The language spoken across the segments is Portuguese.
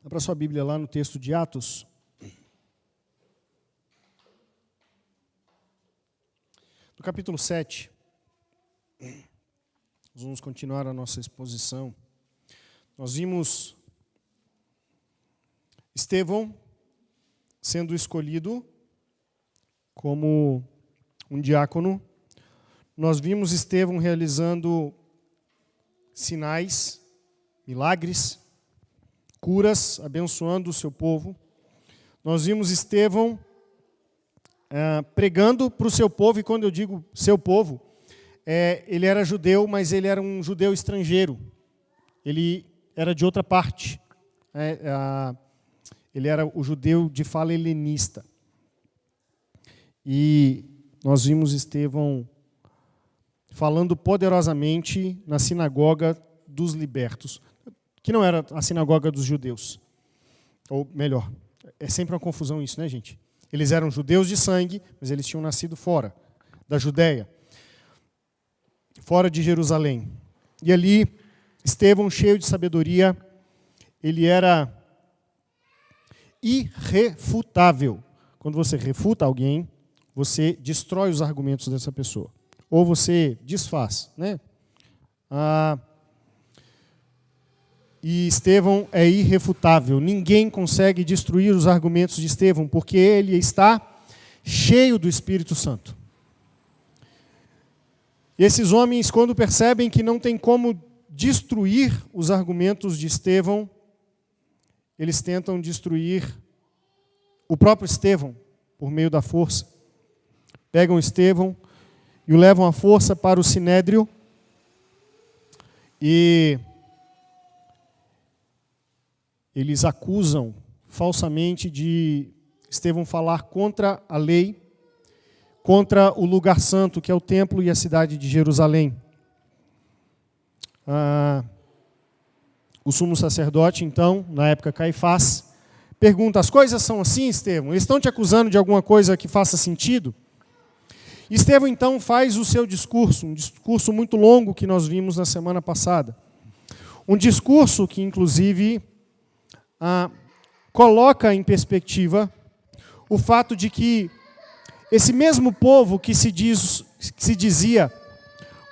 Abra sua Bíblia lá no texto de Atos. No capítulo 7, nós vamos continuar a nossa exposição. Nós vimos Estevão sendo escolhido como um diácono. Nós vimos Estevão realizando sinais, milagres, curas, abençoando o seu povo. Nós vimos Estevão pregando para o seu povo, e quando eu digo seu povo, ele era judeu, mas ele era um judeu estrangeiro. Ele era de outra parte. Ele era o judeu de fala helenista. E nós vimos Estevão falando poderosamente na sinagoga dos libertos, que não era a sinagoga dos judeus. Ou melhor, é sempre uma confusão isso, né, gente? Eles eram judeus de sangue, mas eles tinham nascido fora da Judéia, fora de Jerusalém. E ali, Estevão, cheio de sabedoria, ele era irrefutável. Quando você refuta alguém, você destrói os argumentos dessa pessoa. Ou você desfaz, né? E Estevão é irrefutável. Ninguém consegue destruir os argumentos de Estevão, porque ele está cheio do Espírito Santo. E esses homens, quando percebem que não tem como destruir os argumentos de Estevão, eles tentam destruir o próprio Estevão por meio da força. Pegam Estevão e o levam à força para o Sinédrio e eles acusam falsamente de Estevão falar contra a lei, contra o lugar santo, que é o templo e a cidade de Jerusalém. O sumo sacerdote, então, na época Caifás, pergunta: as coisas são assim, Estevão? Eles estão te acusando de alguma coisa que faça sentido? Estevão, então, faz o seu discurso, um discurso muito longo que nós vimos na semana passada. Um discurso que, inclusive, coloca em perspectiva o fato de que esse mesmo povo que se dizia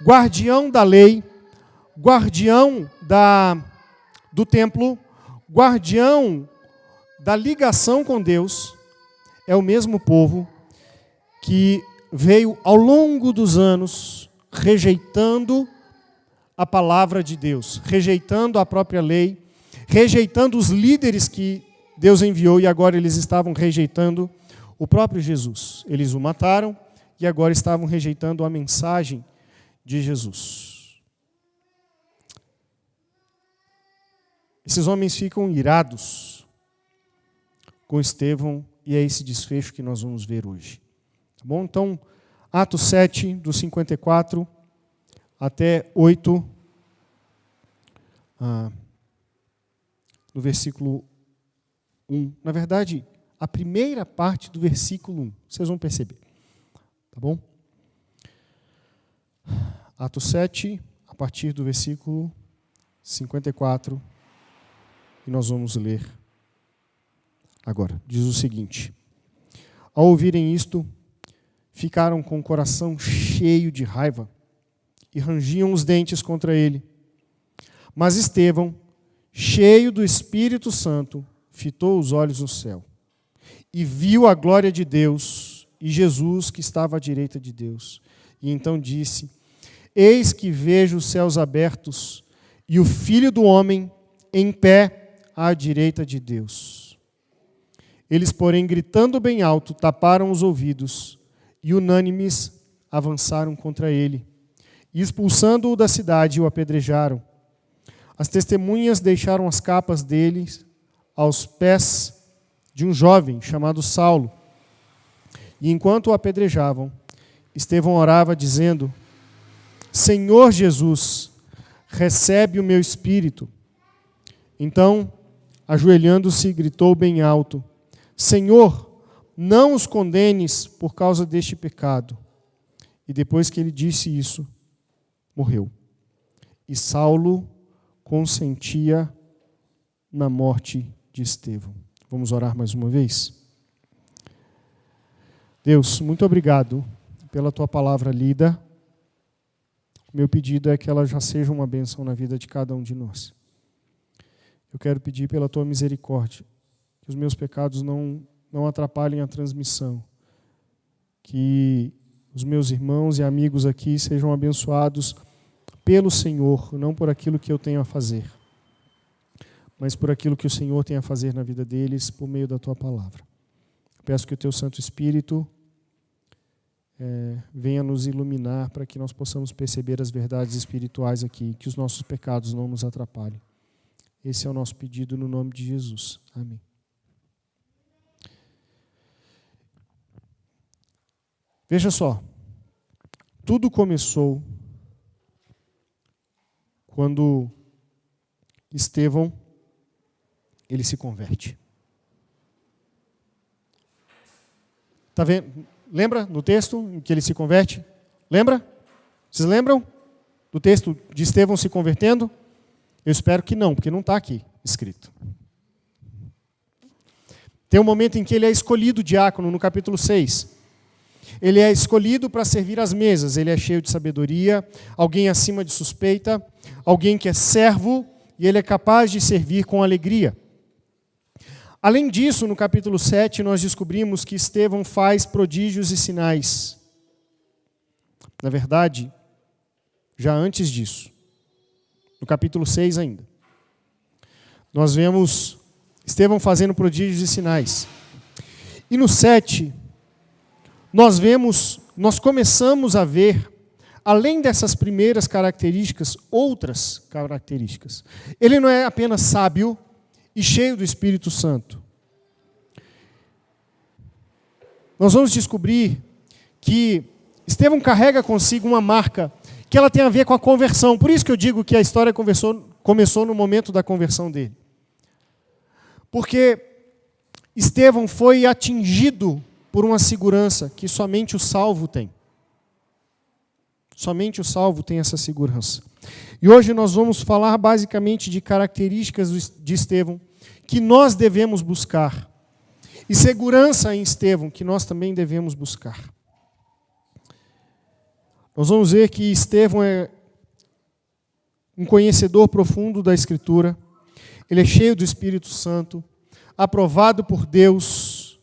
guardião da lei, guardião do templo, guardião da ligação com Deus, é o mesmo povo que veio ao longo dos anos rejeitando a palavra de Deus, rejeitando a própria lei, rejeitando os líderes que Deus enviou, e agora eles estavam rejeitando o próprio Jesus. Eles o mataram e agora estavam rejeitando a mensagem de Jesus. Esses homens ficam irados com Estevão e é esse desfecho que nós vamos ver hoje. Tá bom? Então, Atos 7, do 54 até 8, no versículo 1. Na verdade, a primeira parte do versículo 1. Vocês vão perceber. Tá bom? Atos 7, a partir do versículo 54. E nós vamos ler agora. Diz o seguinte: ao ouvirem isto, ficaram com o coração cheio de raiva e rangiam os dentes contra ele. Mas Estevão, cheio do Espírito Santo, fitou os olhos no céu e viu a glória de Deus e Jesus que estava à direita de Deus. E então disse: eis que vejo os céus abertos e o Filho do Homem em pé à direita de Deus. Eles, porém, gritando bem alto, taparam os ouvidos e unânimes avançaram contra ele. E expulsando-o da cidade, o apedrejaram. As testemunhas deixaram as capas deles aos pés de um jovem chamado Saulo. E enquanto o apedrejavam, Estevão orava, dizendo: Senhor Jesus, recebe o meu espírito. Então, ajoelhando-se, gritou bem alto: Senhor, não os condenes por causa deste pecado. E depois que ele disse isso, morreu. E Saulo consentia na morte de Estevão. Vamos orar mais uma vez? Deus, muito obrigado pela tua palavra lida. Meu pedido é que ela já seja uma bênção na vida de cada um de nós. Eu quero pedir pela tua misericórdia, que os meus pecados não atrapalhem a transmissão, que os meus irmãos e amigos aqui sejam abençoados pelo Senhor, não por aquilo que eu tenho a fazer, mas por aquilo que o Senhor tem a fazer na vida deles por meio da tua palavra. Peço que o teu Santo Espírito venha nos iluminar para que nós possamos perceber as verdades espirituais aqui, que os nossos pecados não nos atrapalhem. Esse é o nosso pedido no nome de Jesus. Amém. Veja só, tudo começou quando Estevão, ele se converte. Tá vendo? Lembra no texto em que ele se converte? Lembra? Vocês lembram do texto de Estevão se convertendo? Eu espero que não, porque não está aqui escrito. Tem um momento em que ele é escolhido diácono, no capítulo 6. Ele é escolhido para servir às mesas. Ele é cheio de sabedoria, alguém acima de suspeita, alguém que é servo, e ele é capaz de servir com alegria. Além disso, no capítulo 7, nós descobrimos que Estevão faz prodígios e sinais. Na verdade, já antes disso, no capítulo 6 ainda, nós vemos Estevão fazendo prodígios e sinais. E no 7, nós começamos a ver, além dessas primeiras características, outras características. Ele não é apenas sábio e cheio do Espírito Santo. Nós vamos descobrir que Estevão carrega consigo uma marca que ela tem a ver com a conversão. Por isso que eu digo que a história começou no momento da conversão dele. Porque Estevão foi atingido por uma segurança que somente o salvo tem. Somente o salvo tem essa segurança. E hoje nós vamos falar basicamente de características de Estevão que nós devemos buscar. E segurança em Estevão que nós também devemos buscar. Nós vamos ver que Estevão é um conhecedor profundo da Escritura. Ele é cheio do Espírito Santo, aprovado por Deus,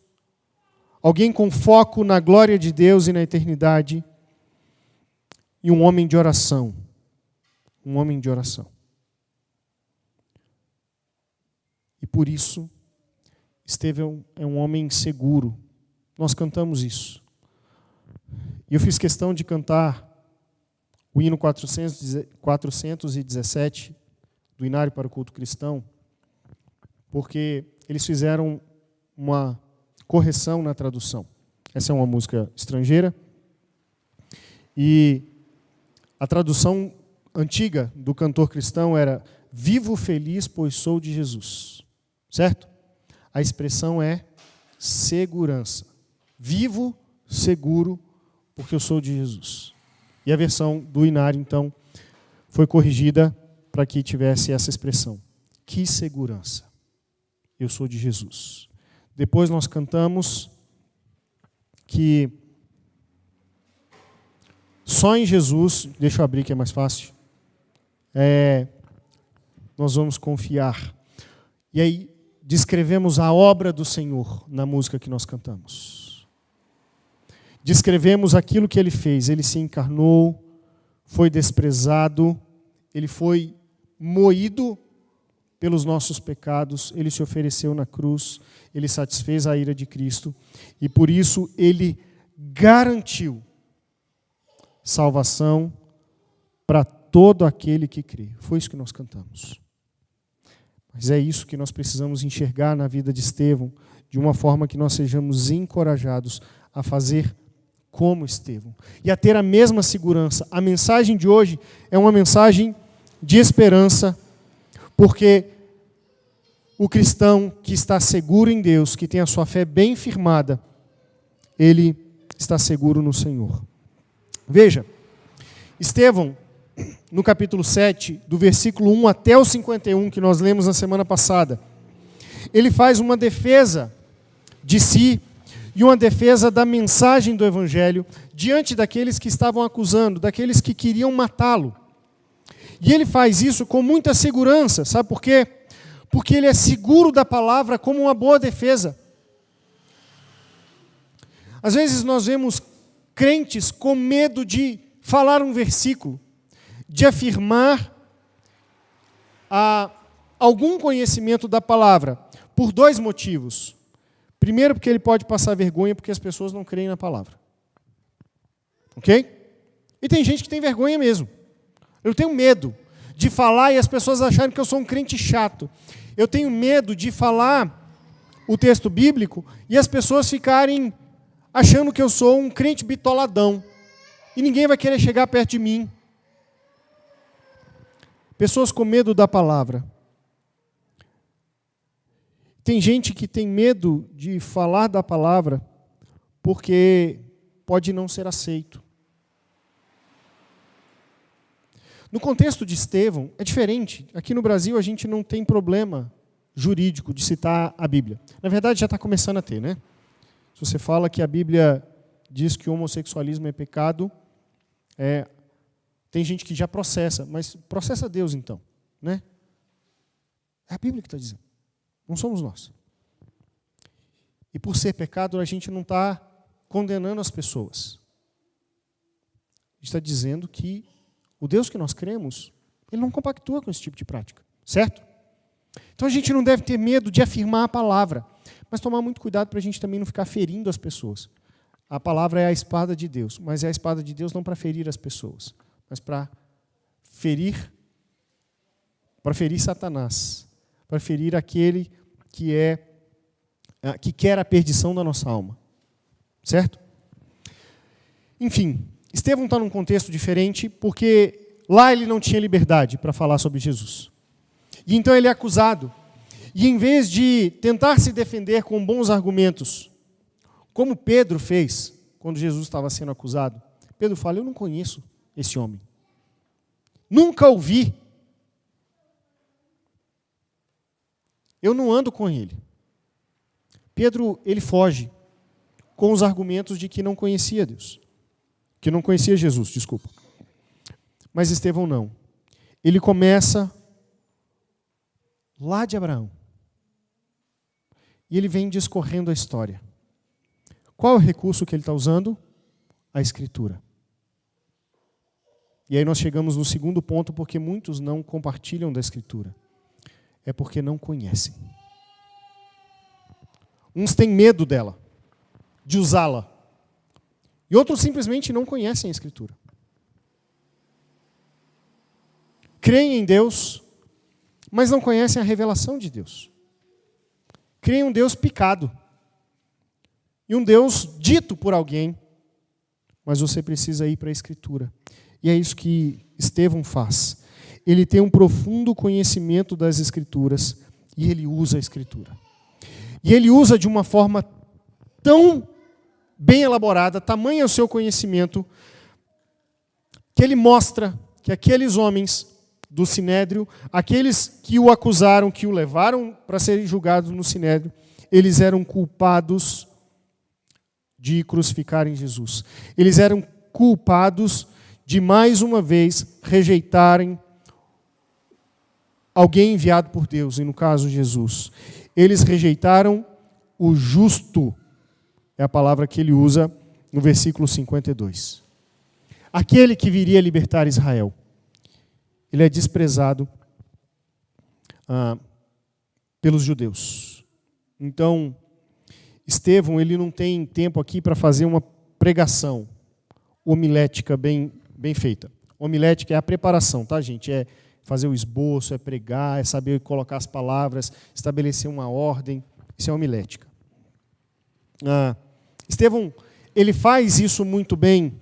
alguém com foco na glória de Deus e na eternidade, e um homem de oração. Um homem de oração. E por isso, Estevão é um homem seguro. Nós cantamos isso. E eu fiz questão de cantar o hino 417 do Inário para o Culto Cristão, porque eles fizeram uma correção na tradução. Essa é uma música estrangeira. E a tradução antiga do cantor cristão era "Vivo feliz, pois sou de Jesus". Certo? A expressão é segurança. Vivo, seguro, porque eu sou de Jesus. E a versão do Inário, então, foi corrigida para que tivesse essa expressão. Que segurança. Eu sou de Jesus. Depois nós cantamos que só em Jesus, deixa eu abrir que é mais fácil, nós vamos confiar. E aí descrevemos a obra do Senhor na música que nós cantamos. Descrevemos aquilo que Ele fez. Ele se encarnou, foi desprezado, Ele foi moído pelos nossos pecados, Ele se ofereceu na cruz, Ele satisfez a ira de Cristo, e por isso Ele garantiu salvação para todo aquele que crê. Foi isso que nós cantamos. Mas é isso que nós precisamos enxergar na vida de Estevão, de uma forma que nós sejamos encorajados a fazer como Estevão e a ter a mesma segurança. A mensagem de hoje é uma mensagem de esperança, porque o cristão que está seguro em Deus, que tem a sua fé bem firmada, ele está seguro no Senhor. Veja, Estevão, no capítulo 7, do versículo 1 até o 51, que nós lemos na semana passada, ele faz uma defesa de si e uma defesa da mensagem do Evangelho diante daqueles que estavam acusando, daqueles que queriam matá-lo. E ele faz isso com muita segurança, sabe por quê? Porque ele é seguro da palavra como uma boa defesa. Às vezes nós vemos crentes com medo de falar um versículo, de afirmar algum conhecimento da palavra, por dois motivos. Primeiro, porque ele pode passar vergonha porque as pessoas não creem na palavra. Ok? E tem gente que tem vergonha mesmo. Eu tenho medo de falar e as pessoas acharem que eu sou um crente chato. Eu tenho medo de falar o texto bíblico e as pessoas ficarem achando que eu sou um crente bitoladão. E ninguém vai querer chegar perto de mim. Pessoas com medo da palavra. Tem gente que tem medo de falar da palavra porque pode não ser aceito. No contexto de Estevão, é diferente. Aqui no Brasil a gente não tem problema jurídico de citar a Bíblia. Na verdade já está começando a ter, né? Se você fala que a Bíblia diz que o homossexualismo é pecado, tem gente que já processa, mas processa Deus então, né? É a Bíblia que está dizendo, não somos nós. E por ser pecado, a gente não está condenando as pessoas. A gente está dizendo que o Deus que nós cremos, ele não compactua com esse tipo de prática, certo? Então a gente não deve ter medo de afirmar a palavra, mas tomar muito cuidado para a gente também não ficar ferindo as pessoas. A palavra é a espada de Deus, mas é a espada de Deus não para ferir as pessoas, mas para ferir Satanás, para ferir aquele que quer a perdição da nossa alma, certo? Enfim, Estevão está num contexto diferente, porque lá ele não tinha liberdade para falar sobre Jesus. E então ele é acusado. E em vez de tentar se defender com bons argumentos, como Pedro fez quando Jesus estava sendo acusado, Pedro fala, eu não conheço esse homem. Nunca ouvi. Eu não ando com ele. Pedro, ele foge com os argumentos de que não conhecia Deus. Que não conhecia Jesus, desculpa. Mas Estevão não. Ele começa lá de Abraão. E ele vem discorrendo a história. Qual é o recurso que ele está usando? A Escritura. E aí nós chegamos no segundo ponto, porque muitos não compartilham da Escritura. É porque não conhecem. Uns têm medo dela, de usá-la. E outros simplesmente não conhecem a Escritura. Creem em Deus, mas não conhecem a revelação de Deus. Creem em um Deus picado. E um Deus dito por alguém. Mas você precisa ir para a Escritura. E é isso que Estevão faz. Ele tem um profundo conhecimento das Escrituras e ele usa a Escritura. E ele usa de uma forma tão bem elaborada, tamanho é o seu conhecimento, que ele mostra que aqueles homens do Sinédrio, aqueles que o acusaram, que o levaram para serem julgados no Sinédrio, eles eram culpados de crucificarem Jesus. Eles eram culpados de, mais uma vez, rejeitarem alguém enviado por Deus, e no caso Jesus. Eles rejeitaram o justo, é a palavra que ele usa no versículo 52. Aquele que viria libertar Israel. Ele é desprezado pelos judeus. Então, Estevão, ele não tem tempo aqui para fazer uma pregação homilética bem feita. Homilética é a preparação, tá, gente? É fazer o esboço, é pregar, é saber colocar as palavras, estabelecer uma ordem. Isso é homilética. Estevão, ele faz isso muito bem,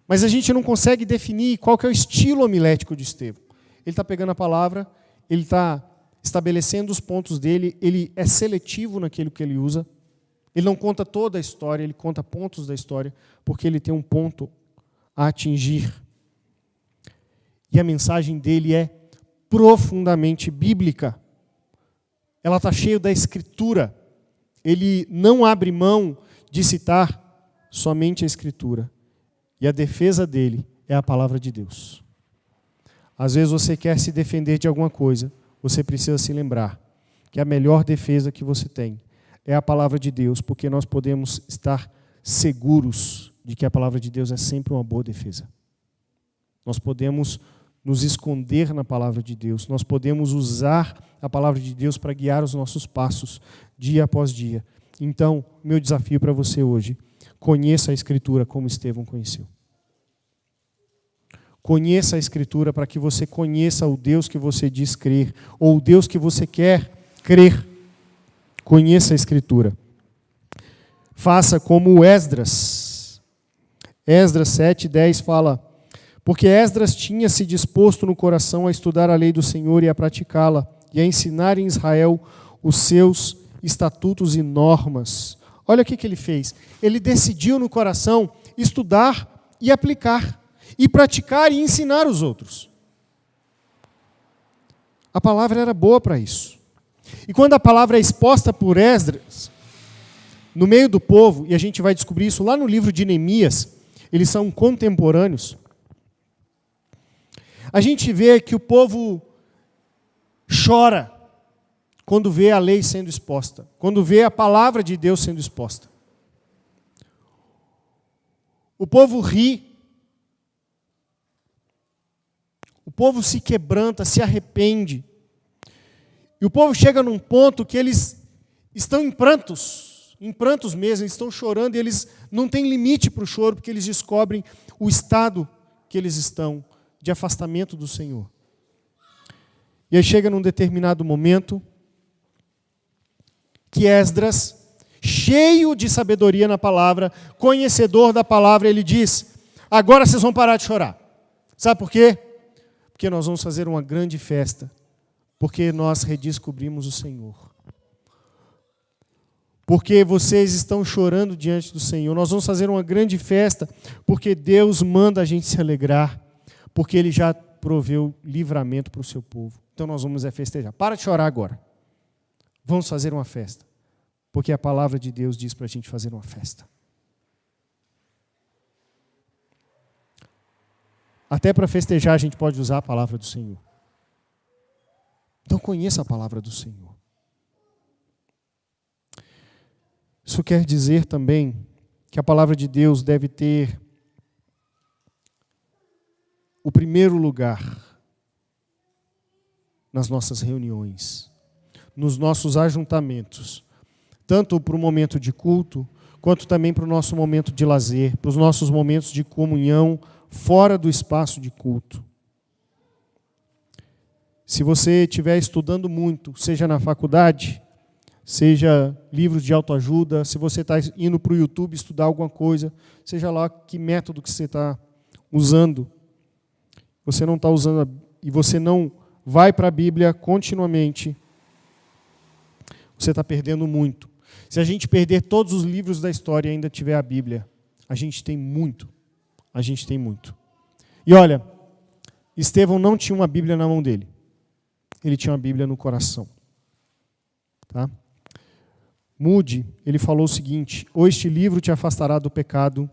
mas a gente não consegue definir qual que é o estilo homilético de Estevão. Ele está pegando a palavra, ele está estabelecendo os pontos dele, ele é seletivo naquilo que ele usa. Ele não conta toda a história, ele conta pontos da história, porque ele tem um ponto a atingir. E a mensagem dele é profundamente bíblica. ela está cheia da Escritura. Ele não abre mão de citar somente a Escritura. E a defesa dele é a palavra de Deus. Às vezes você quer se defender de alguma coisa, você precisa se lembrar que a melhor defesa que você tem é a palavra de Deus, porque nós podemos estar seguros de que a palavra de Deus é sempre uma boa defesa. Nós podemos nos esconder na palavra de Deus, nós podemos usar a palavra de Deus para guiar os nossos passos, dia após dia. Então, meu desafio para você hoje, conheça a Escritura como Estevão conheceu. Conheça a Escritura para que você conheça o Deus que você diz crer, ou o Deus que você quer crer. Conheça a Escritura. Faça como Esdras. Esdras 7:10 fala: porque Esdras tinha se disposto no coração a estudar a lei do Senhor e a praticá-la, e a ensinar em Israel os seus estatutos e normas. Olha o que ele fez. Ele decidiu no coração estudar e aplicar, e praticar e ensinar os outros. A palavra era boa para isso. E quando a palavra é exposta por Esdras, no meio do povo, e a gente vai descobrir isso lá no livro de Neemias, eles são contemporâneos, a gente vê que o povo chora quando vê a lei sendo exposta, quando vê a palavra de Deus sendo exposta. O povo ri, o povo se quebranta, se arrepende. E o povo chega num ponto que eles estão em prantos mesmo, eles estão chorando, e eles não têm limite para o choro, porque eles descobrem o estado que eles estão, de afastamento do Senhor. E aí chega num determinado momento que Esdras, cheio de sabedoria na palavra, conhecedor da palavra, ele diz: agora vocês vão parar de chorar. Sabe por quê? Porque nós vamos fazer uma grande festa, porque nós redescobrimos o Senhor. Porque vocês estão chorando diante do Senhor. Nós vamos fazer uma grande festa, porque Deus manda a gente se alegrar, porque Ele já proveu livramento para o seu povo. Então nós vamos festejar. Para de chorar agora. Vamos fazer uma festa. Porque a palavra de Deus diz para a gente fazer uma festa. Até para festejar a gente pode usar a palavra do Senhor. Então conheça a palavra do Senhor. Isso quer dizer também que a palavra de Deus deve ter o primeiro lugar nas nossas reuniões, nos nossos ajuntamentos, tanto para o momento de culto, quanto também para o nosso momento de lazer, para os nossos momentos de comunhão fora do espaço de culto. Se você estiver estudando muito, seja na faculdade, seja livros de autoajuda, se você está indo para o YouTube estudar alguma coisa, seja lá que método que você está usando, você não está usando e você não vai para a Bíblia continuamente, você está perdendo muito. Se a gente perder todos os livros da história e ainda tiver a Bíblia, a gente tem muito. A gente tem muito. E olha, Estevão não tinha uma Bíblia na mão dele. Ele tinha uma Bíblia no coração. Tá? Moody, ele falou o seguinte: ou este livro te afastará do pecado,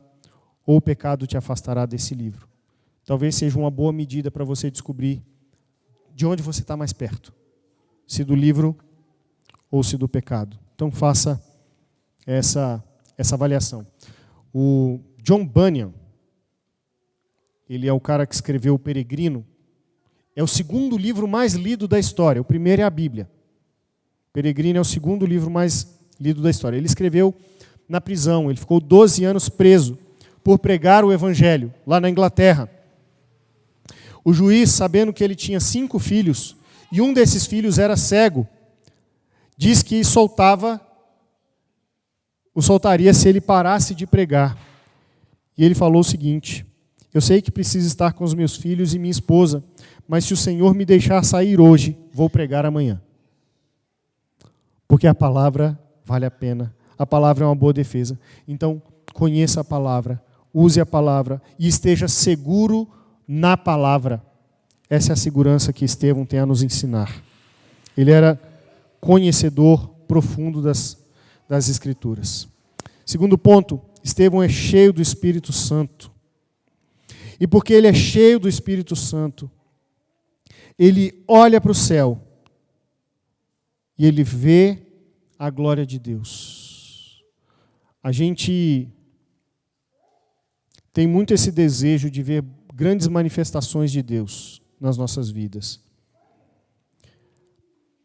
ou o pecado te afastará desse livro. Talvez seja uma boa medida para você descobrir de onde você está mais perto. Se do livro ou se do pecado. Então faça essa avaliação. O John Bunyan, ele é o cara que escreveu O Peregrino. É o segundo livro mais lido da história. O primeiro é a Bíblia. O Peregrino é o segundo livro mais lido da história. Ele escreveu na prisão. Ele ficou 12 anos preso por pregar o Evangelho, lá na Inglaterra. O juiz, sabendo que ele tinha 5 filhos, e um desses filhos era cego, diz que o soltaria se ele parasse de pregar. E ele falou o seguinte: eu sei que preciso estar com os meus filhos e minha esposa, mas se o Senhor me deixar sair hoje, vou pregar amanhã. Porque a palavra vale a pena. A palavra é uma boa defesa. Então, conheça a palavra, use a palavra e esteja seguro na palavra. Essa é a segurança que Estevão tem a nos ensinar. Ele era conhecedor profundo das Escrituras. Segundo ponto, Estevão é cheio do Espírito Santo. E porque ele é cheio do Espírito Santo, ele olha para o céu e ele vê a glória de Deus. A gente tem muito esse desejo de ver grandes manifestações de Deus nas nossas vidas.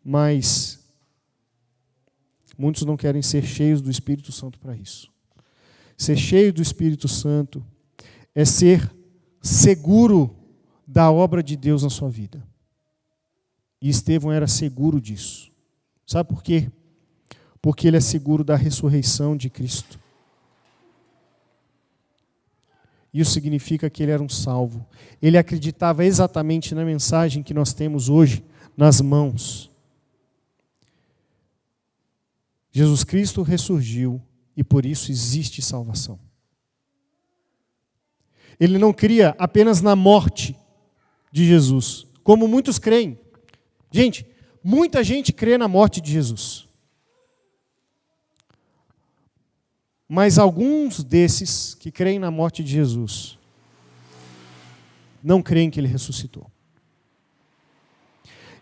Mas muitos não querem ser cheios do Espírito Santo para isso. Ser cheio do Espírito Santo é ser seguro da obra de Deus na sua vida. E Estevão era seguro disso. Sabe por quê? Porque ele é seguro da ressurreição de Cristo. Isso significa que ele era um salvo. Ele acreditava exatamente na mensagem que nós temos hoje nas mãos. Jesus Cristo ressurgiu e por isso existe salvação. Ele não cria apenas na morte de Jesus, como muitos creem. Gente, muita gente crê na morte de Jesus. Mas alguns desses que creem na morte de Jesus não creem que ele ressuscitou.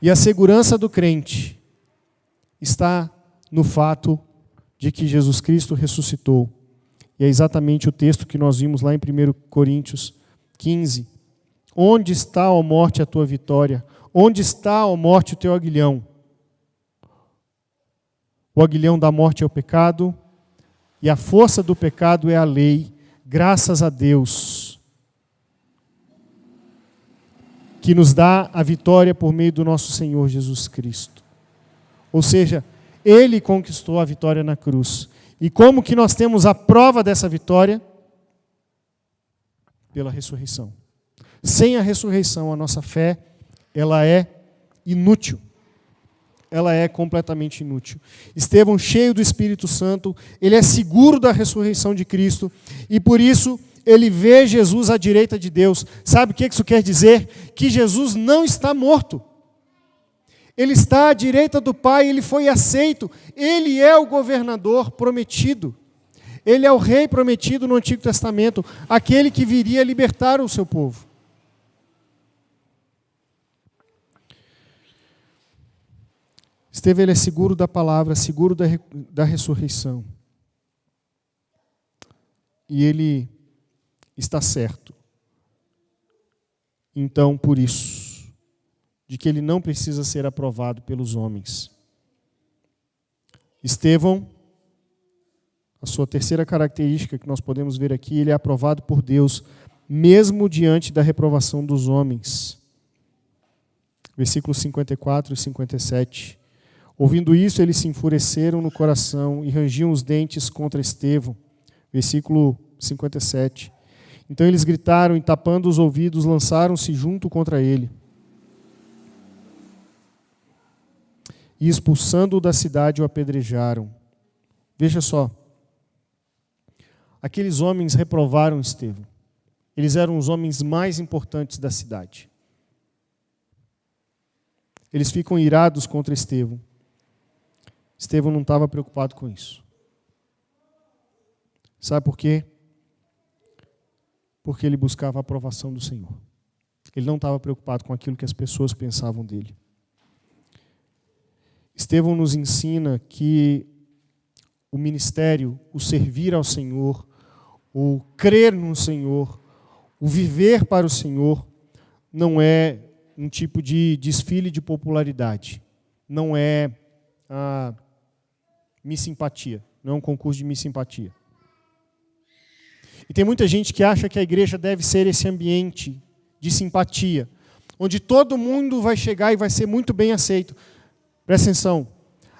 E a segurança do crente está no fato de que Jesus Cristo ressuscitou. E é exatamente o texto que nós vimos lá em 1 Coríntios 15. Onde está, ó morte, a tua vitória? Onde está, ó morte, o teu aguilhão? O aguilhão da morte é o pecado, e a força do pecado é a lei. Graças a Deus, que nos dá a vitória por meio do nosso Senhor Jesus Cristo. Ou seja, Ele conquistou a vitória na cruz. E como que nós temos a prova dessa vitória? Pela ressurreição. Sem a ressurreição, a nossa fé, ela é inútil. Ela é completamente inútil. Estevão, cheio do Espírito Santo, ele é seguro da ressurreição de Cristo, e por isso ele vê Jesus à direita de Deus. Sabe o que isso quer dizer? Que Jesus não está morto. Ele está à direita do Pai, ele foi aceito, ele é o governador prometido. Ele é o rei prometido no Antigo Testamento, aquele que viria libertar o seu povo. Estevão, ele é seguro da palavra, seguro da ressurreição. E ele está certo. Então, por isso, de que ele não precisa ser aprovado pelos homens. Estevão, a sua terceira característica que nós podemos ver aqui, ele é aprovado por Deus, mesmo diante da reprovação dos homens. Versículos 54 e 57. Ouvindo isso, eles se enfureceram no coração e rangiam os dentes contra Estevão. Versículo 57. Então eles gritaram e, tapando os ouvidos, lançaram-se junto contra ele. E expulsando-o da cidade, o apedrejaram. Veja só. Aqueles homens reprovaram Estevão. Eles eram os homens mais importantes da cidade. Eles ficam irados contra Estevão. Estevão não estava preocupado com isso. Sabe por quê? Porque ele buscava a aprovação do Senhor. Ele não estava preocupado com aquilo que as pessoas pensavam dele. Estevão nos ensina que o ministério, o servir ao Senhor, o crer no Senhor, o viver para o Senhor, não é um tipo de desfile de popularidade. Não é Miss Simpatia. Não é um concurso de Miss Simpatia. E tem muita gente que acha que a igreja deve ser esse ambiente de simpatia, onde todo mundo vai chegar e vai ser muito bem aceito. Presta atenção,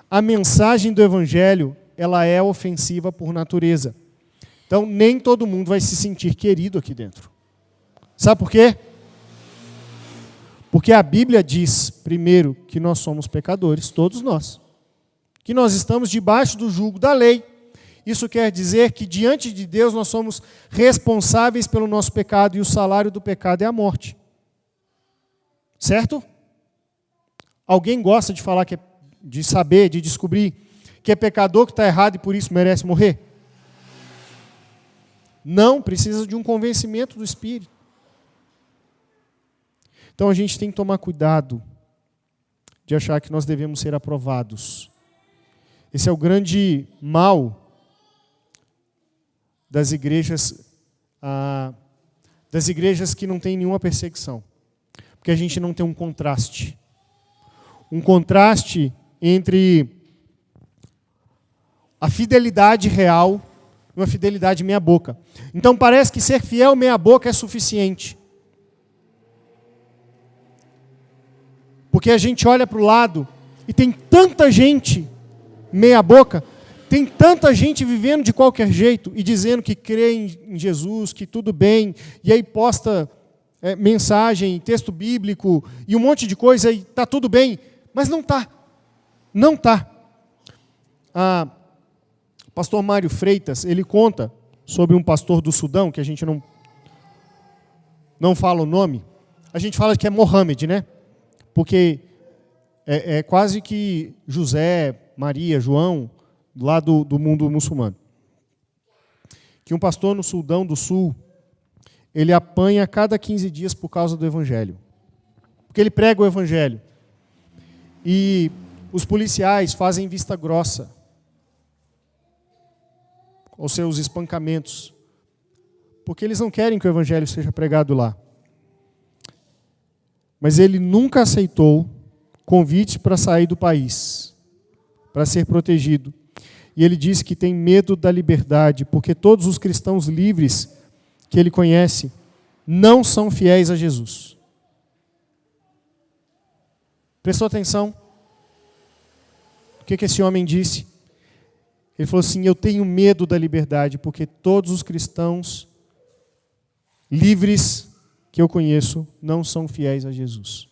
a mensagem do Evangelho, ela é ofensiva por natureza. Então, nem todo mundo vai se sentir querido aqui dentro. Sabe por quê? Porque a Bíblia diz, primeiro, que nós somos pecadores, todos nós. Que nós estamos debaixo do jugo da lei. Isso quer dizer que diante de Deus nós somos responsáveis pelo nosso pecado e o salário do pecado é a morte. Certo? Alguém gosta de falar que de saber, de descobrir que é pecador, que está errado e por isso merece morrer? Não, precisa de um convencimento do Espírito. Então a gente tem que tomar cuidado de achar que nós devemos ser aprovados. Esse é o grande mal das igrejas que não têm nenhuma perseguição. Porque a gente não tem um contraste. Um contraste entre a fidelidade real e uma fidelidade meia boca. Então parece que ser fiel meia boca é suficiente. Porque a gente olha para o lado e tem tanta gente meia boca, tem tanta gente vivendo de qualquer jeito e dizendo que crê em Jesus, que tudo bem, e aí posta mensagem, texto bíblico e um monte de coisa e está tudo bem, mas não está. Não está. O pastor Mário Freitas, ele conta sobre um pastor do Sudão, que a gente não fala o nome, a gente fala que é Mohammed, né? Porque é quase que José, Maria, João, lá do mundo muçulmano. Que um pastor no Sudão do Sul, ele apanha a cada 15 dias por causa do Evangelho. Porque ele prega o Evangelho. E os policiais fazem vista grossa aos seus espancamentos. Porque eles não querem que o Evangelho seja pregado lá. Mas ele nunca aceitou convite para sair do país, para ser protegido. E ele disse que tem medo da liberdade, porque todos os cristãos livres que ele conhece não são fiéis a Jesus. Prestou atenção? O que esse homem disse? Ele falou assim: eu tenho medo da liberdade, porque todos os cristãos livres que eu conheço não são fiéis a Jesus.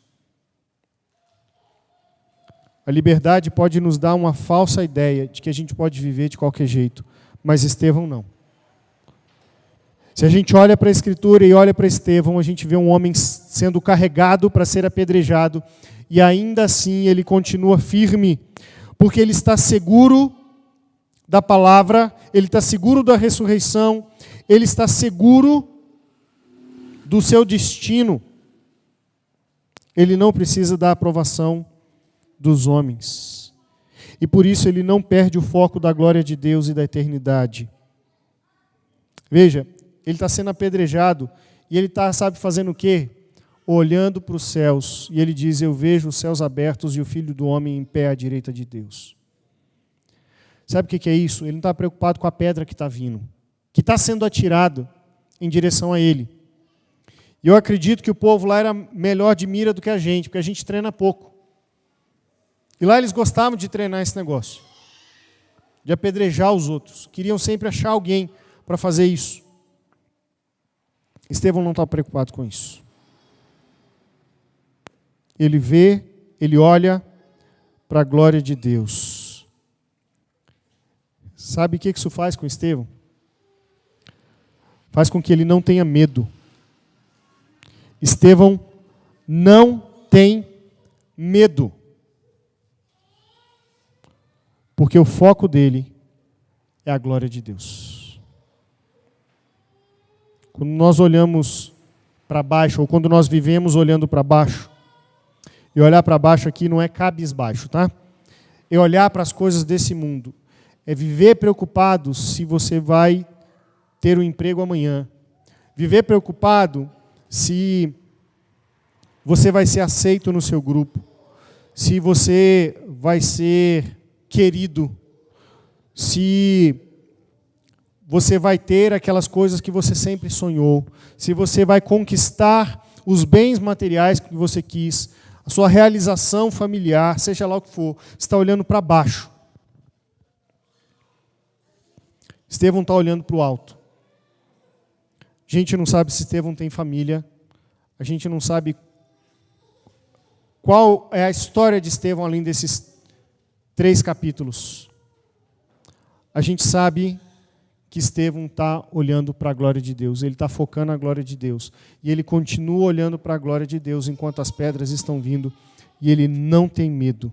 A liberdade pode nos dar uma falsa ideia de que a gente pode viver de qualquer jeito, mas Estevão não. Se a gente olha para a Escritura e olha para Estevão, a gente vê um homem sendo carregado para ser apedrejado, e ainda assim ele continua firme, porque ele está seguro da palavra, ele está seguro da ressurreição, ele está seguro do seu destino. Ele não precisa da aprovação dos homens. E por isso ele não perde o foco da glória de Deus e da eternidade. Veja, ele está sendo apedrejado e ele está, sabe, fazendo o quê? Olhando para os céus. E ele diz: eu vejo os céus abertos e o Filho do Homem em pé à direita de Deus. Sabe o que é isso? Ele não está preocupado com a pedra que está vindo, que está sendo atirado em direção a ele. E eu acredito que o povo lá era melhor de mira do que a gente, porque a gente treina pouco. E lá eles gostavam de treinar esse negócio, de apedrejar os outros. Queriam sempre achar alguém para fazer isso. Estevão não está preocupado com isso. Ele vê, ele olha para a glória de Deus. Sabe o que isso faz com Estevão? Faz com que ele não tenha medo. Estevão não tem medo. Porque o foco dele é a glória de Deus. Quando nós olhamos para baixo, ou quando nós vivemos olhando para baixo, e olhar para baixo aqui não é cabisbaixo, tá? É olhar para as coisas desse mundo. É viver preocupado se você vai ter um emprego amanhã. Viver preocupado se você vai ser aceito no seu grupo, se você vai ser querido, se você vai ter aquelas coisas que você sempre sonhou, se você vai conquistar os bens materiais que você quis, a sua realização familiar, seja lá o que for, você está olhando para baixo. Estevão está olhando para o alto. A gente não sabe se Estevão tem família, a gente não sabe qual é a história de Estevão além desses 3 capítulos. A gente sabe que Estevão está olhando para a glória de Deus, ele está focando na glória de Deus, e ele continua olhando para a glória de Deus enquanto as pedras estão vindo, e ele não tem medo.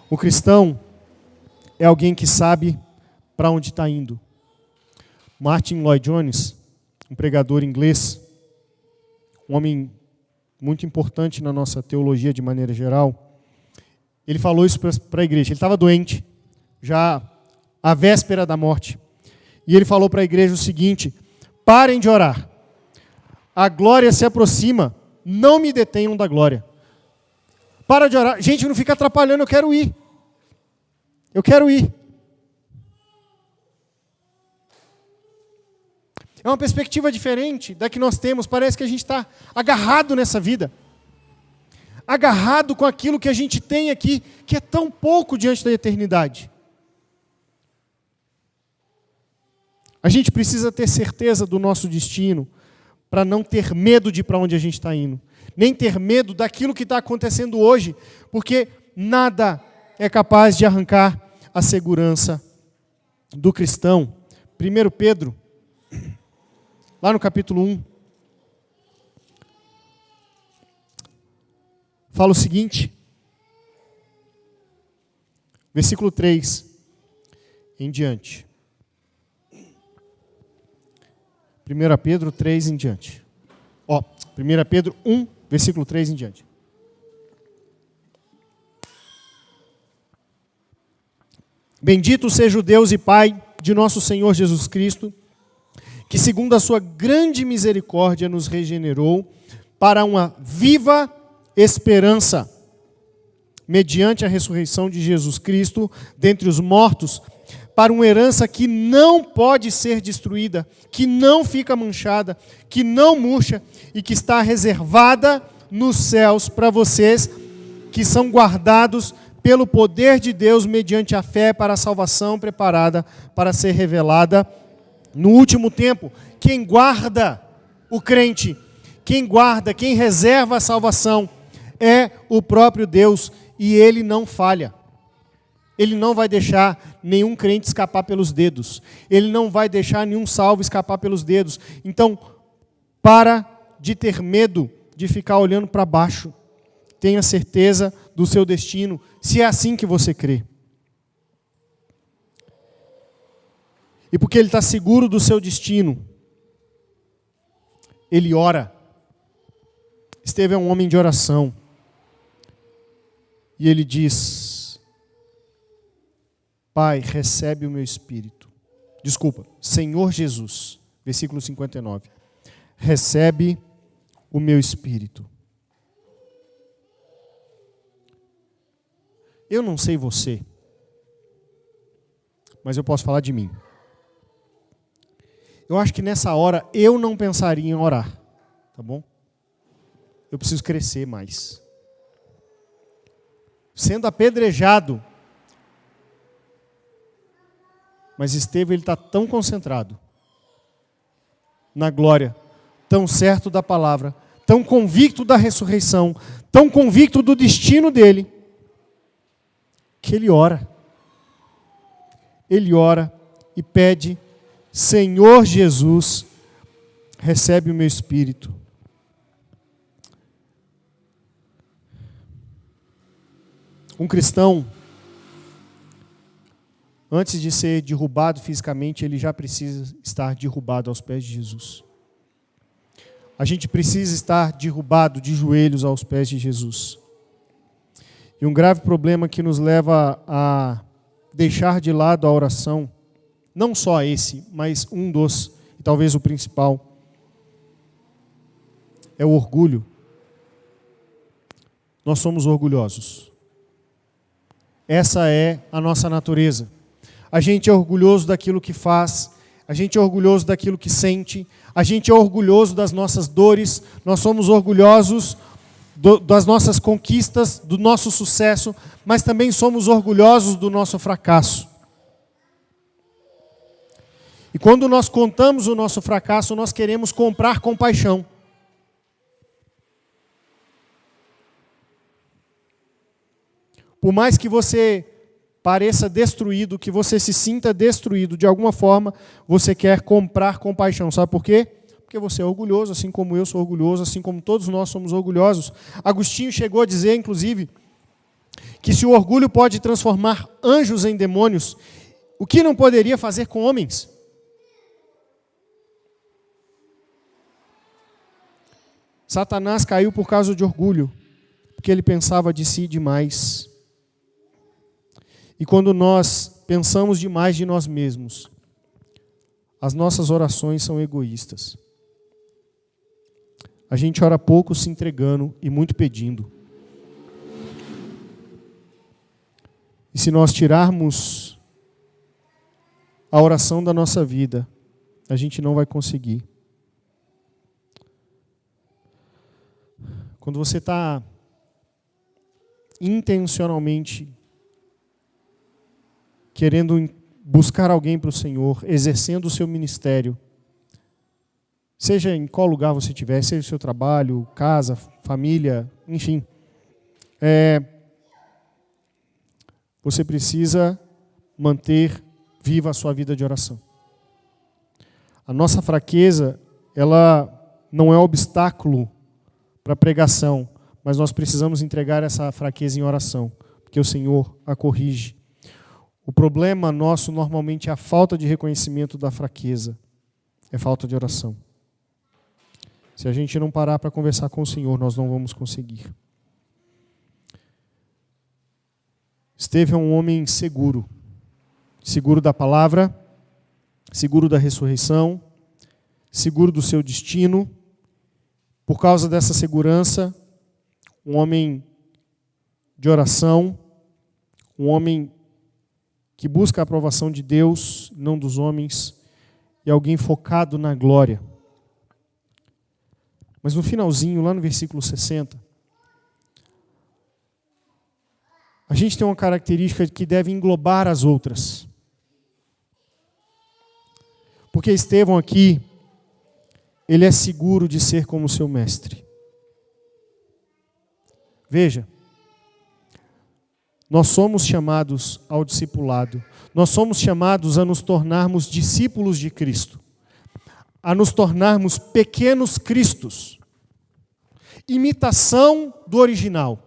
O cristão é alguém que sabe para onde está indo. Martin Lloyd-Jones, um pregador inglês, um homem muito importante na nossa teologia de maneira geral, ele falou isso para a igreja. Ele estava doente, já à véspera da morte. E ele falou para a igreja o seguinte: parem de orar. A glória se aproxima, não me detenham da glória. Para de orar. Gente, não fica atrapalhando, eu quero ir. Eu quero ir. É uma perspectiva diferente da que nós temos. Parece que a gente está agarrado nessa vida. Agarrado com aquilo que a gente tem aqui, que é tão pouco diante da eternidade. A gente precisa ter certeza do nosso destino, para não ter medo de para onde a gente está indo. Nem ter medo daquilo que está acontecendo hoje, porque nada é capaz de arrancar a segurança do cristão. 1 Pedro, lá no capítulo 1, fala o seguinte, versículo 3 em diante. 1 Pedro 3 em diante. 1 Pedro 1, versículo 3 em diante. Bendito seja o Deus e Pai de nosso Senhor Jesus Cristo, que segundo a sua grande misericórdia nos regenerou para uma viva esperança, mediante a ressurreição de Jesus Cristo dentre os mortos, para uma herança que não pode ser destruída, que não fica manchada, que não murcha e que está reservada nos céus para vocês, que são guardados pelo poder de Deus mediante a fé para a salvação preparada para ser revelada no último tempo. Quem guarda o crente, quem guarda, quem reserva a salvação é o próprio Deus e Ele não falha. Ele não vai deixar nenhum crente escapar pelos dedos. Ele não vai deixar nenhum salvo escapar pelos dedos. Então, para de ter medo de ficar olhando para baixo. Tenha certeza do seu destino, se é assim que você crê. E porque ele está seguro do seu destino, ele ora. Estevão é um homem de oração. E ele diz: Pai, recebe o meu espírito. Desculpa, Senhor Jesus, versículo 59. Recebe o meu espírito. Eu não sei você, mas eu posso falar de mim. Eu acho que nessa hora eu não pensaria em orar, tá bom? Eu preciso crescer mais. Sendo apedrejado, mas Estevão, ele está tão concentrado na glória, tão certo da palavra, tão convicto da ressurreição, tão convicto do destino dele, que ele ora. Ele ora e pede: Senhor Jesus, recebe o meu espírito. Um cristão, antes de ser derrubado fisicamente, ele já precisa estar derrubado aos pés de Jesus. A gente precisa estar derrubado de joelhos aos pés de Jesus. E um grave problema que nos leva a deixar de lado a oração, não só esse, mas um dos, e talvez o principal, é o orgulho. Nós somos orgulhosos. Essa é a nossa natureza. A gente é orgulhoso daquilo que faz, a gente é orgulhoso daquilo que sente, a gente é orgulhoso das nossas dores, nós somos orgulhosos das nossas conquistas, do nosso sucesso, mas também somos orgulhosos do nosso fracasso. E quando nós contamos o nosso fracasso, nós queremos comprar compaixão. Por mais que você pareça destruído, que você se sinta destruído de alguma forma, você quer comprar compaixão. Sabe por quê? Porque você é orgulhoso, assim como eu sou orgulhoso, assim como todos nós somos orgulhosos. Agostinho chegou a dizer, inclusive, Que se o orgulho pode transformar anjos em demônios, o que não poderia fazer com homens? Satanás caiu por causa de orgulho, porque ele pensava de si demais. E quando nós pensamos demais de nós mesmos, as nossas orações são egoístas. A gente ora pouco se entregando e muito pedindo. E se nós tirarmos a oração da nossa vida, a gente não vai conseguir. Quando você está intencionalmente querendo buscar alguém para o Senhor, exercendo o seu ministério, seja em qual lugar você estiver, seja o seu trabalho, casa, família, enfim, você precisa manter viva a sua vida de oração. A nossa fraqueza, ela não é obstáculo para a pregação, mas nós precisamos entregar essa fraqueza em oração, porque o Senhor a corrige. O problema nosso normalmente é a falta de reconhecimento da fraqueza, é falta de oração. Se a gente não parar para conversar com o Senhor, nós não vamos conseguir. Estevão é um homem seguro, seguro da palavra, seguro da ressurreição, seguro do seu destino. Por causa dessa segurança, um homem de oração, um homem que busca a aprovação de Deus, não dos homens, e alguém focado na glória. Mas no finalzinho, lá no versículo 60, a gente tem uma característica que deve englobar as outras. Porque Estevão aqui, ele é seguro de ser como seu mestre. Veja, nós somos chamados ao discipulado. Nós somos chamados a nos tornarmos discípulos de Cristo. A nos tornarmos pequenos cristos. Imitação do original.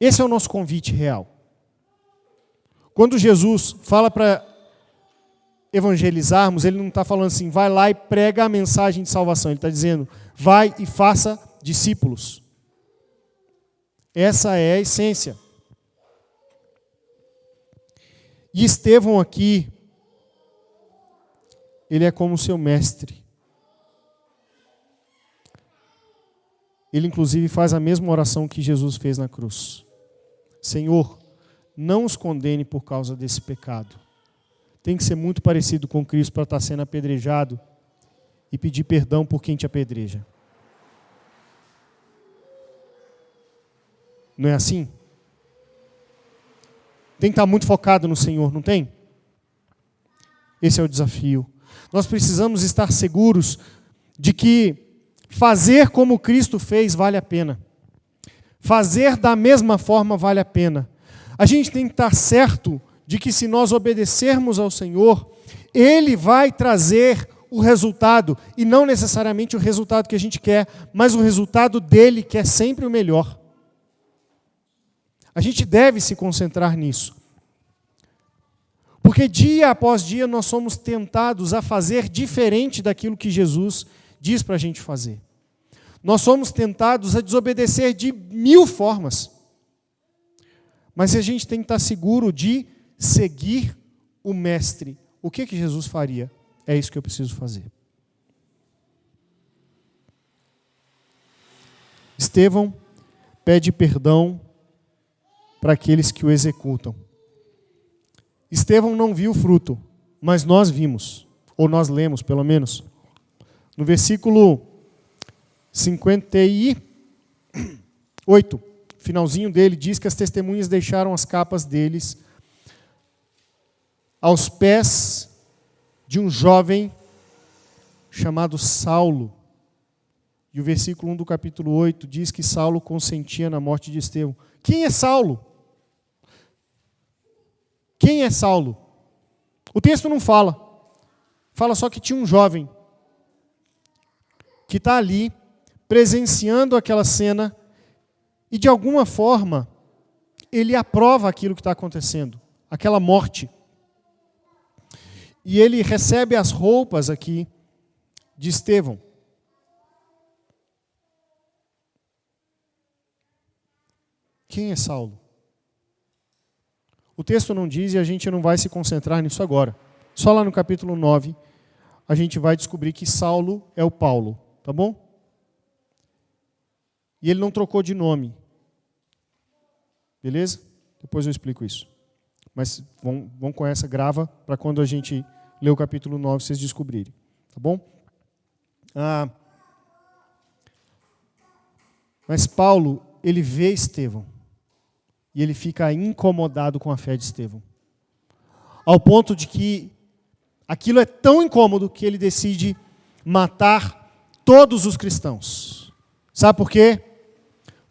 Esse é o nosso convite real. Quando Jesus fala para evangelizarmos, ele não está falando assim, vai lá e prega a mensagem de salvação. Ele está dizendo, vai e faça discípulos. Essa é a essência. E Estevão aqui, ele é como seu mestre. Ele inclusive faz a mesma oração que Jesus fez na cruz. Senhor, não os condene por causa desse pecado. Tem que ser muito parecido com Cristo para estar sendo apedrejado e pedir perdão por quem te apedreja. Não é assim? Tem que estar muito focado no Senhor, não tem? Esse é o desafio. Nós precisamos estar seguros de que fazer como Cristo fez vale a pena. Fazer da mesma forma vale a pena. A gente tem que estar certo de que se nós obedecermos ao Senhor, Ele vai trazer o resultado, e não necessariamente o resultado que a gente quer, mas o resultado dele, que é sempre o melhor. A gente deve se concentrar nisso. Porque dia após dia nós somos tentados a fazer diferente daquilo que Jesus diz para a gente fazer. Nós somos tentados a desobedecer de 1000 formas. Mas a gente tem que estar seguro de seguir o Mestre. O que Jesus faria? É isso que eu preciso fazer. Estevão pede perdão para aqueles que o executam. Estevão não viu o fruto, mas nós vimos, ou nós lemos pelo menos. No versículo 58, finalzinho dele, diz que as testemunhas deixaram as capas deles aos pés de um jovem chamado Saulo. E o versículo 1 do capítulo 8 diz que Saulo consentia na morte de Estevão. Quem é Saulo? Quem é Saulo? O texto não fala. Fala só que tinha um jovem que está ali presenciando aquela cena E de alguma forma, ele aprova aquilo que está acontecendo, aquela morte. E ele recebe as roupas aqui de Estevão. Quem é Saulo? O texto não diz e a gente não vai se concentrar nisso agora. Só lá no capítulo 9, a gente vai descobrir que Saulo é o Paulo, tá bom? E ele não trocou de nome. Beleza? Depois eu explico isso. Mas vão com essa, grava, para quando a gente ler o capítulo 9 vocês descobrirem. Tá bom? Mas Paulo, ele vê Estevão. E ele fica incomodado com a fé de Estevão. Ao ponto de que aquilo é tão incômodo que ele decide matar todos os cristãos. Sabe por quê?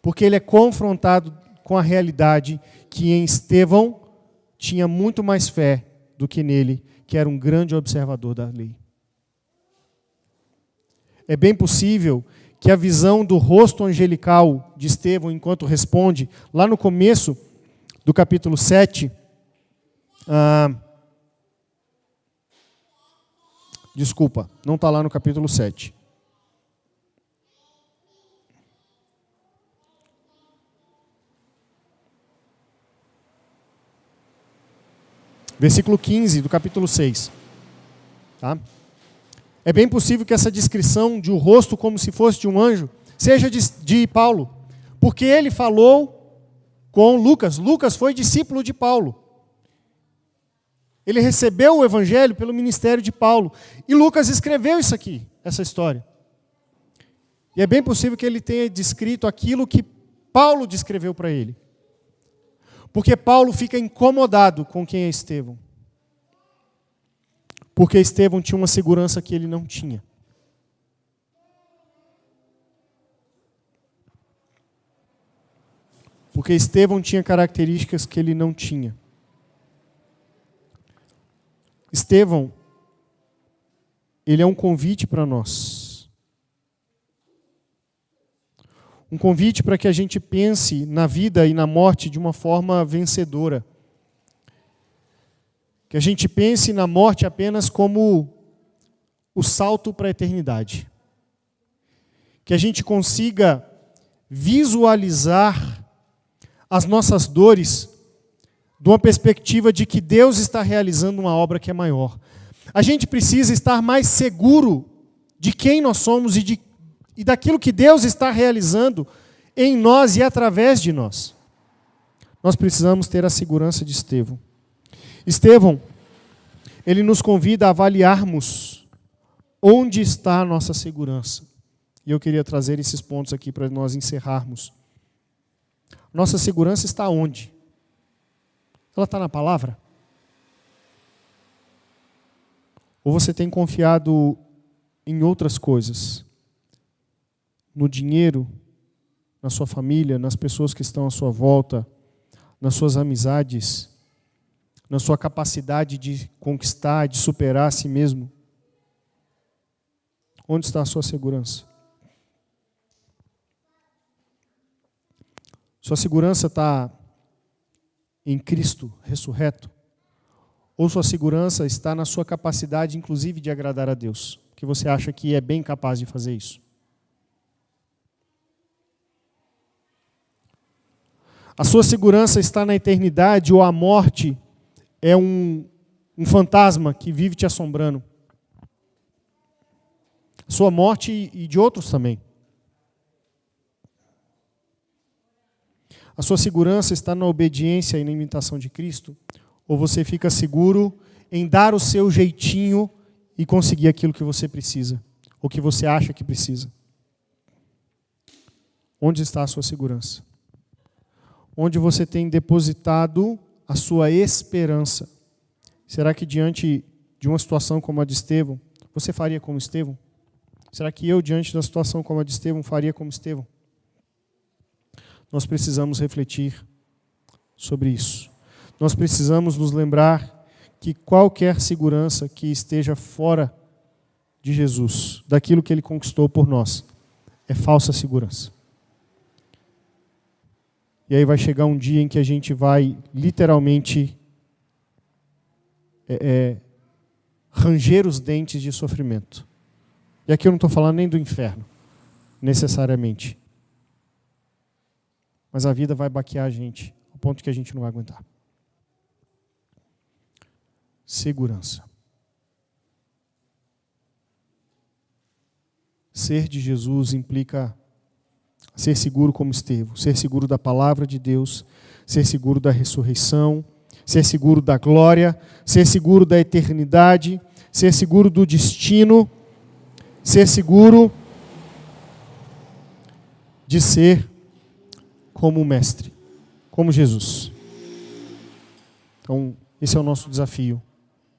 Porque ele é confrontado com a realidade que em Estevão tinha muito mais fé do que nele, que era um grande observador da lei. É bem possível que a visão do rosto angelical de Estevão, enquanto responde, lá no começo do capítulo 7, desculpa, não está lá no capítulo 7. Versículo 15 do capítulo 6. Tá? É bem possível que essa descrição de um rosto como se fosse de um anjo seja de Paulo, porque ele falou com Lucas. Lucas foi discípulo de Paulo. Ele recebeu o evangelho pelo ministério de Paulo. E Lucas escreveu isso aqui, essa história. E é bem possível que ele tenha descrito aquilo que Paulo descreveu para ele. Porque Paulo fica incomodado com quem é Estevão. Porque Estevão tinha uma segurança que ele não tinha. Porque Estevão tinha características que ele não tinha. Estevão, ele é um convite para nós. Um convite para que a gente pense na vida e na morte de uma forma vencedora. Que a gente pense na morte apenas como o salto para a eternidade. Que a gente consiga visualizar as nossas dores de uma perspectiva de que Deus está realizando uma obra que é maior. A gente precisa estar mais seguro de quem nós somos e daquilo que Deus está realizando em nós e através de nós. Nós precisamos ter a segurança de Estevão. Estevão, ele nos convida a avaliarmos onde está a nossa segurança. E eu queria trazer esses pontos aqui para nós encerrarmos. Nossa segurança está onde? Ela está na palavra? Ou você tem confiado em outras coisas? No dinheiro, na sua família, nas pessoas que estão à sua volta, nas suas amizades, na sua capacidade de conquistar, de superar a si mesmo? Onde está a sua segurança? Sua segurança está em Cristo ressurreto? Ou sua segurança está na sua capacidade, inclusive, de agradar a Deus? Que você acha que é bem capaz de fazer isso? A sua segurança está na eternidade ou a morte é um fantasma que vive te assombrando? A sua morte e de outros também. A sua segurança está na obediência e na imitação de Cristo? Ou você fica seguro em dar o seu jeitinho e conseguir aquilo que você precisa? Ou que você acha que precisa? Onde está a sua segurança? Onde você tem depositado a sua esperança? Será que diante de uma situação como a de Estevão, você faria como Estevão? Será que eu, diante de uma situação como a de Estevão, faria como Estevão? Nós precisamos refletir sobre isso. Nós precisamos nos lembrar que qualquer segurança que esteja fora de Jesus, daquilo que Ele conquistou por nós, é falsa segurança. E aí vai chegar um dia em que a gente vai literalmente ranger os dentes de sofrimento. E aqui eu não estou falando nem do inferno, necessariamente. Mas a vida vai baquear a gente, ao ponto que a gente não vai aguentar. Segurança. Ser de Jesus implica ser seguro como Estevão, ser seguro da palavra de Deus, ser seguro da ressurreição, ser seguro da glória, ser seguro da eternidade, ser seguro do destino, ser seguro de ser como o Mestre, como Jesus. Então, esse é o nosso desafio,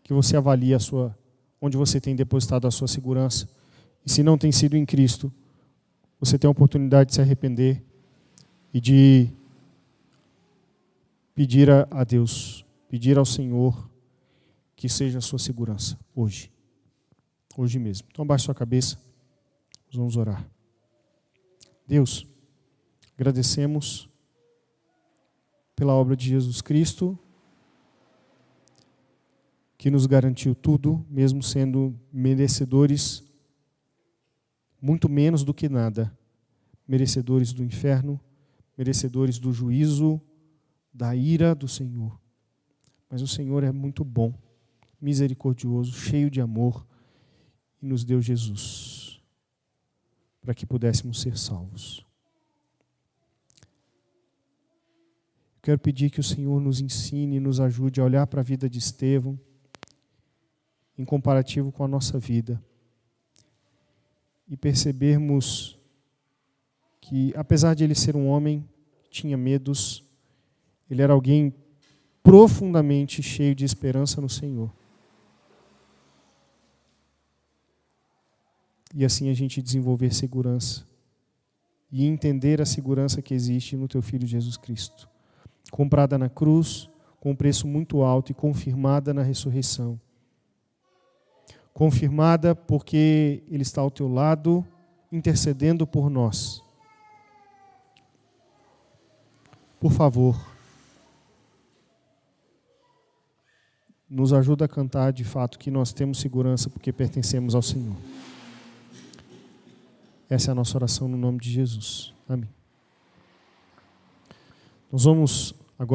que você avalie onde você tem depositado a sua segurança. E se não tem sido em Cristo, você tem a oportunidade de se arrepender e de pedir a Deus, pedir ao Senhor que seja a sua segurança hoje. Hoje mesmo. Então abaixe sua cabeça, nós vamos orar. Deus, agradecemos pela obra de Jesus Cristo, que nos garantiu tudo, mesmo sendo merecedores muito menos do que nada, merecedores do inferno, merecedores do juízo, da ira do Senhor. Mas o Senhor é muito bom, misericordioso, cheio de amor, e nos deu Jesus, para que pudéssemos ser salvos. Quero pedir que o Senhor nos ensine e nos ajude a olhar para a vida de Estevão, em comparativo com a nossa vida, e percebermos que, apesar de ele ser um homem, tinha medos, ele era alguém profundamente cheio de esperança no Senhor. E assim a gente desenvolver segurança e entender a segurança que existe no teu Filho Jesus Cristo, comprada na cruz, com um preço muito alto e confirmada na ressurreição. Confirmada porque Ele está ao teu lado, intercedendo por nós. Por favor, nos ajuda a cantar de fato que nós temos segurança porque pertencemos ao Senhor. Essa é a nossa oração no nome de Jesus. Amém. Nós vamos